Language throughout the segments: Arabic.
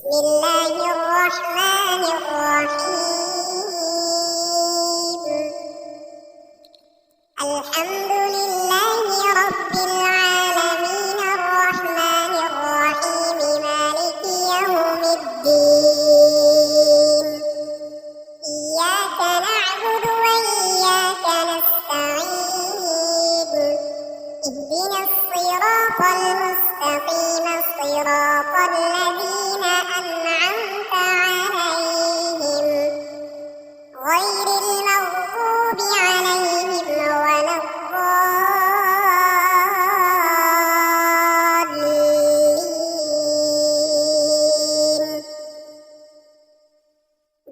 بسم الله الرحمن الرحيم. الحمد لله رب العالمين الرحمن الرحيم مالك يوم الدين. إياك نعبد وإياك نستعين. اهدنا الصراط المستقيم صراط الذين أنعمت عليهم غير المغضوب عليهم ولا الضالين.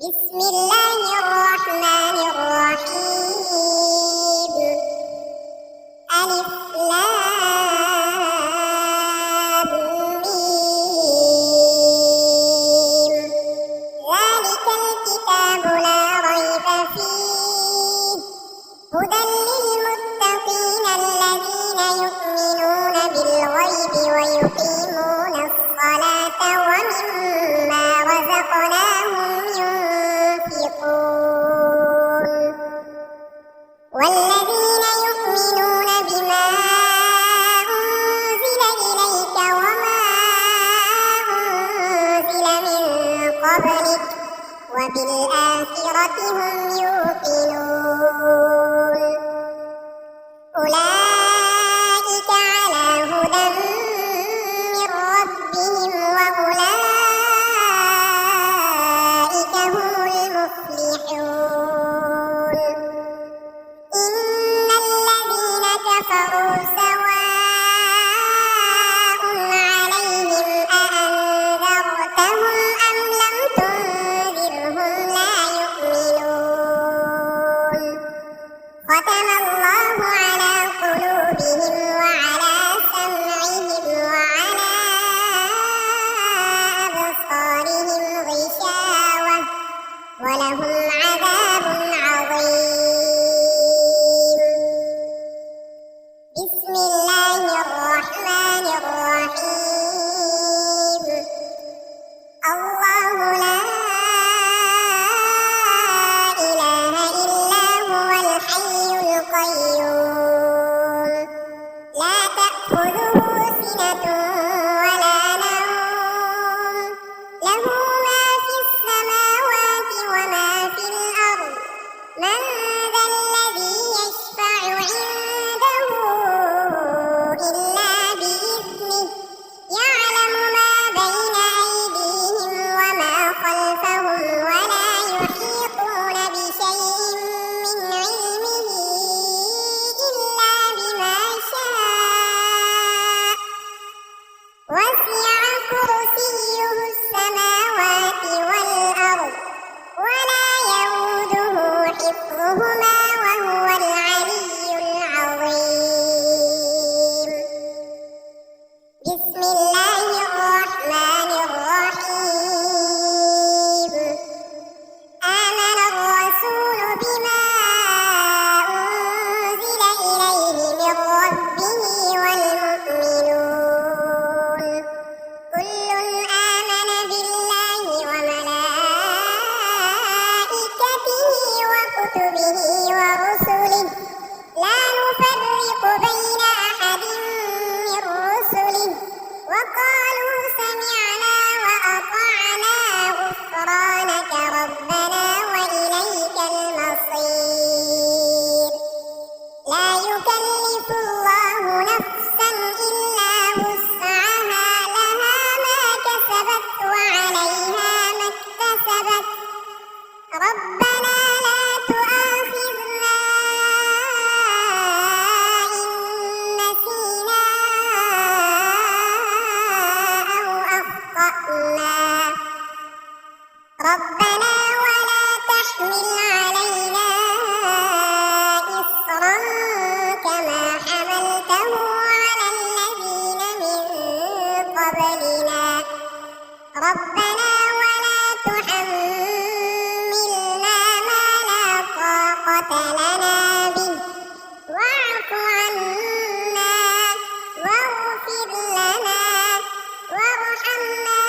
بسم الله الرحمن الرحيم. ألف لام ميم. ذلك الكتاب لا ريب فيه هدى للمتقين الذين يؤمنون بالغيب ويقيمون الصلاة ومما رزقناهم ينفقون. والذين يؤمنون بما أنزل إليك وما أنزل من قبلك وبالآخرة هم يوقنون. أولئك على هدى من ربهم وأولئك هم المفلحون. إن الذين كفروا سواء عليهم أأنذرتهم أم لم تنذرهم لا يؤمنون. ختم الله على قلوبهم وعلى سمعهم وعلى أبصارهم غشاوة ولهم عذاب عظيم. بسم الله الرحمن الرحيم. الله لا إله إلا هو الحي القيوم لا تأخذه سنة ولا نوم له ما في السماوات وما في الأرض. من ذا الذي يشفع عنده إلا بإذنه. يعلم ما بين أيديهم وما خلفهم ولا يحيطون بشيء من علمه إلا بما شاء. وسع كرسيه السماوات والأرض ولا يئوده حفظهما وهو العلي العظيم. بسم الله الرحمن الرحيم. آمن الرسول بما أنزل إليه من ربه والمؤمنون كل آمن بالله وملائكته وكتبه ورسله لا نفرق بين أحد من رسله وقالوا سمعنا وأطعنا غفرانك ربنا وإليك المصير. لا يكلف الله نفسا إلا وسعها لها ما كسبت وعليها ما اكتسبت. ربنا لا تؤاخذنا إن نسينا أو أخطأنا. ربنا ولا تحمل علينا إصرا كما حملته على الذين من قبلنا. ربنا ولا تحملنا ما لا طاقة لنا به واعف عنا واغفر لنا وارحمنا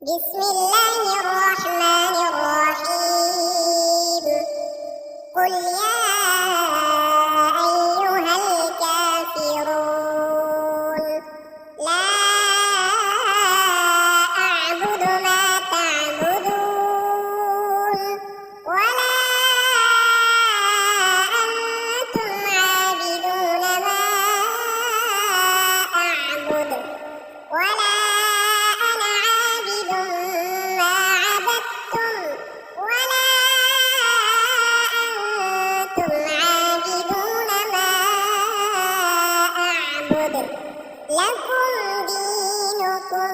بسم الله الرحمن الرحيم قل يا أيها الكافرون لا أعبد ما تعبدون ولا أنتم عابدون ما أعبد ولا أنا عابد ما عبدتم ولا أنتم عابدون ما أعبد لكم دينكم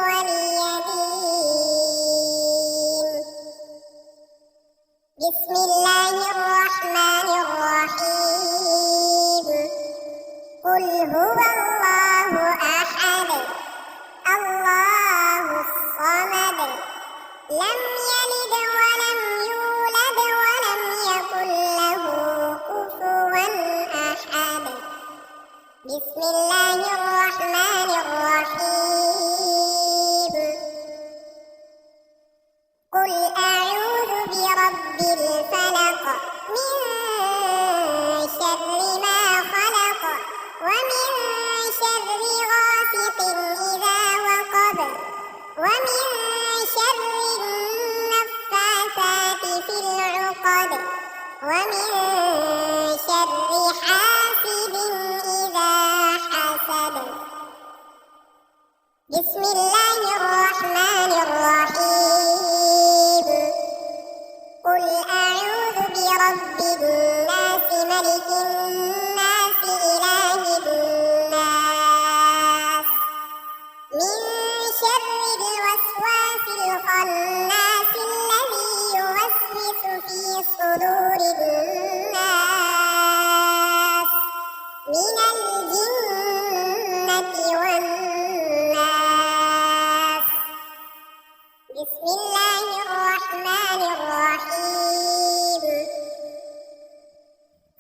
ولي دين. بسم الله الرحمن الرحيم قل هو الله أحد الله الصمد لم يلد ولم يولد ولم يكن له كفوا أحد. بسم الله الرحمن الرحيم قل أعوذ برب الفلق من شر ما خلق ومن شر غاسق إذا وقب ومن شر النفاثات في العقد ومن شر حاسد إذا حسد. بسم الله الرحمن الرحيم قل أعوذ برب الناس ملك الناس إله الناس من شر الوسواس الخناس الذي يوسوس في صدور الناس من الجنة والناس. بسم الله الرحمن الرحيم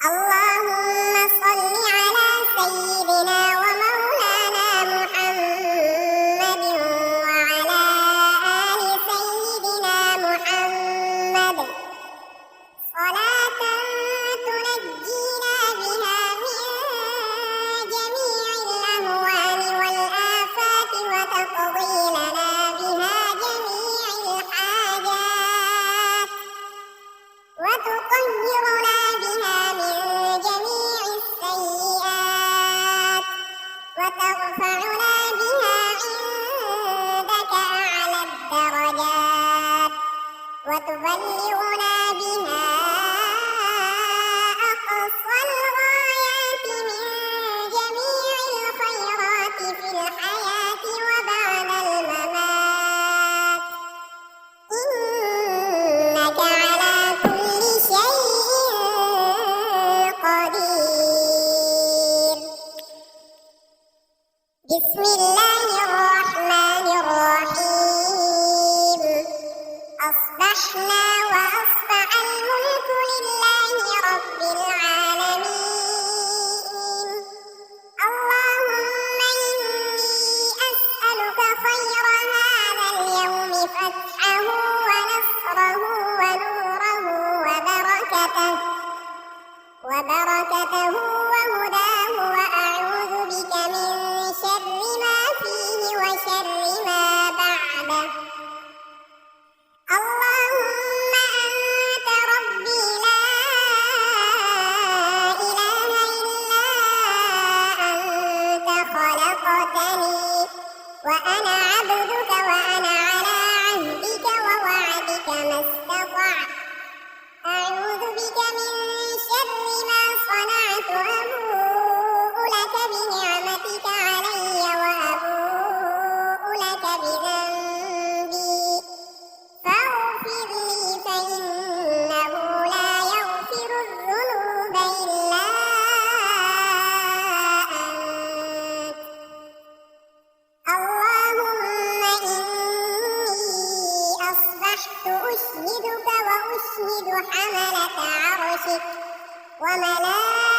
اللهم صل على سيدنا ومولانا محمد وعلى آل سيدنا محمد صلاة تنجينا بها من جميع الأهوال والآفات وتقضي لنا بها جميع الحاجات وتطهرنا بها من جميع السيئات وترفعنا بها عندك أعلى الدرجات وتبلغنا بها أقصى الغايات من جميع الخيرات في الحياة وبعد الممات إنك على كل شيء قدير. بسم الله الرحمن الرحيم أصبحنا وأصبح الملك لله رب العالمين اللهم إني أسألك خير هذا اليوم فتحه ونصره ونوره وبركته وهداه وأعوذ بك من شر ما فيه وشر ما بعده. اللهم أنت ربي لا إله إلا أنت خلقتني وأنا عبدك وأنا على عهدك ووعدك ما استطعت أعوذ بك من شر ما صنعت أبوء لك بنعمتك علي وأبوء لك بذنبي فاغفر لي فإنه لا يغفر الذنوب إلا أنت. اللهم إني أصبحت أشهدك وأشهد حملة عرشك وملائكتك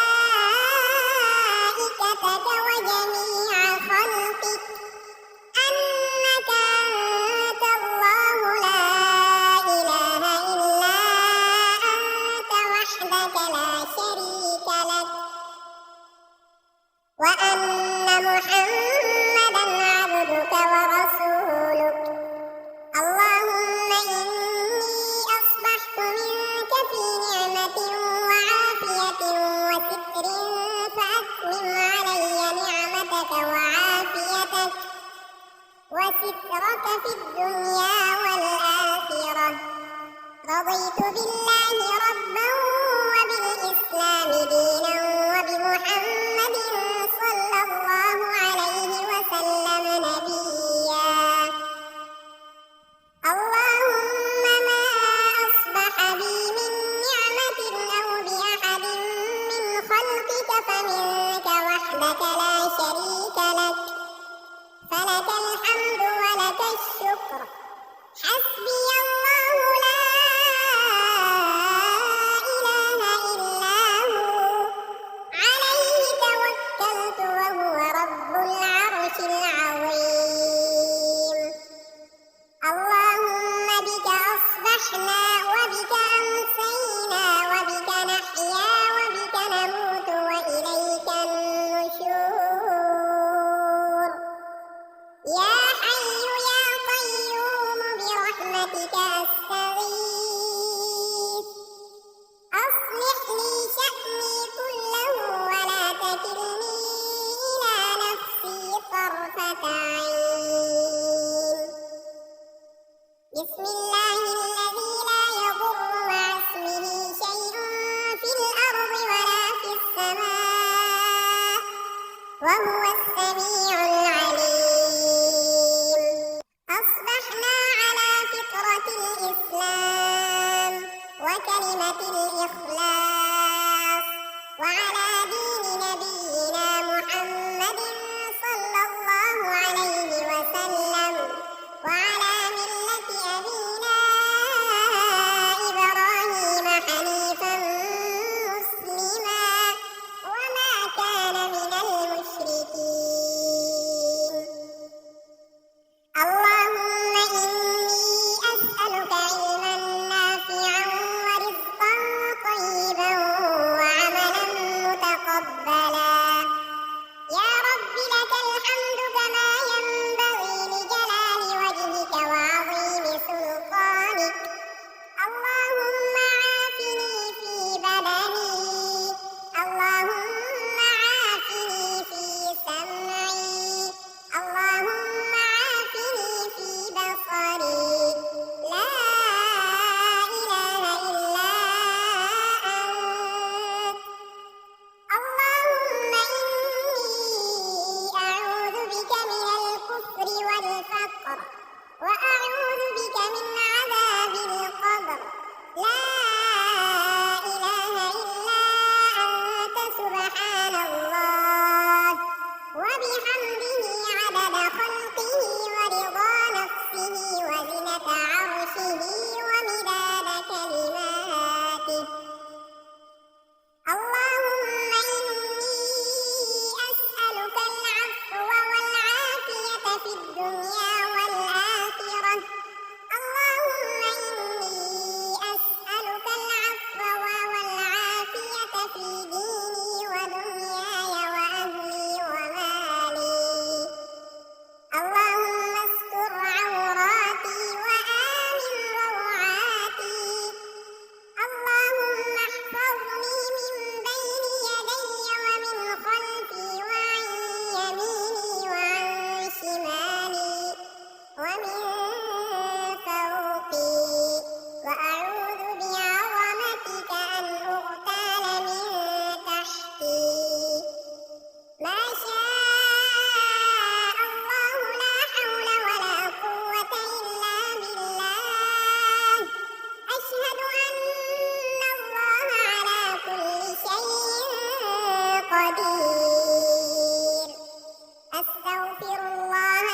سترك في الدنيا والآخرة. رضيت بالله ربا وبالإسلام دينا وبمحمد صلى الله عليه وسلم نبيا. اللهم ما أصبح بي من نعمة أو بأحد من خلقك فمنك وحدك لا شريك لك، فلك الحمد ولك الشكر. حسبي الله لا إله إلا هو، عليه توكلت وهو رب العرش العظيم. اللهم بك أصبحنا وبك أمسينا وبك نحيا وبك نموت وإليك النشور. يا حي يا قيوم برحمتك أستغيث، أصلح لي شأني كله ولا تكلني إلى نفسي طرفة عين. بسم الله الذي لا يضر مع اسمه شيء في الأرض ولا في السماء وهو السميع العليم. أصبحنا على فطرة الإسلام وكلمة الإخلاص وعلى دين نبينا محمد صلى الله عليه وسلم وعلى ملة أبينا إبراهيم حنيفا مسلما وما كان من المشركين. اللهم إني أسألك علما نافعا ورزقا طيبا وعملا متقبلا. يا رب لك الحمد كما ينبغي لجلال وجهك وعظيم سلطانك. اللهم عافني في بدني، اللهم عافني في سمعي، اللهم عافني في بصري. لا إله إلا أنت. اللهم إني أعوذ بك من الكفر والفقر وأعوذ بك من عذاب القبر. لا إله إلا أنت سبحان الله وبحمده عدد خلقه ورضا نفسه وزنة عرشه ومداد كلماته. اللهم إني أسألك العفو والعافية في الدنيا والآخرة. اللهم إني أسألك العفو والعافية في ديني ودنياي وأهلي ومالي. اللهم استر عوراتي وآمن روعاتي. اللهم احفظني من بين يدي ومن خلفي وعن يميني وعن شمالي ومن فوقي، وأعوذ بعظمتك أن أغتال من تحتي. ما شاء الله لا حول ولا قوة إلا بالله. أشهد أن الله على كل شيء قدير. أستغفر الله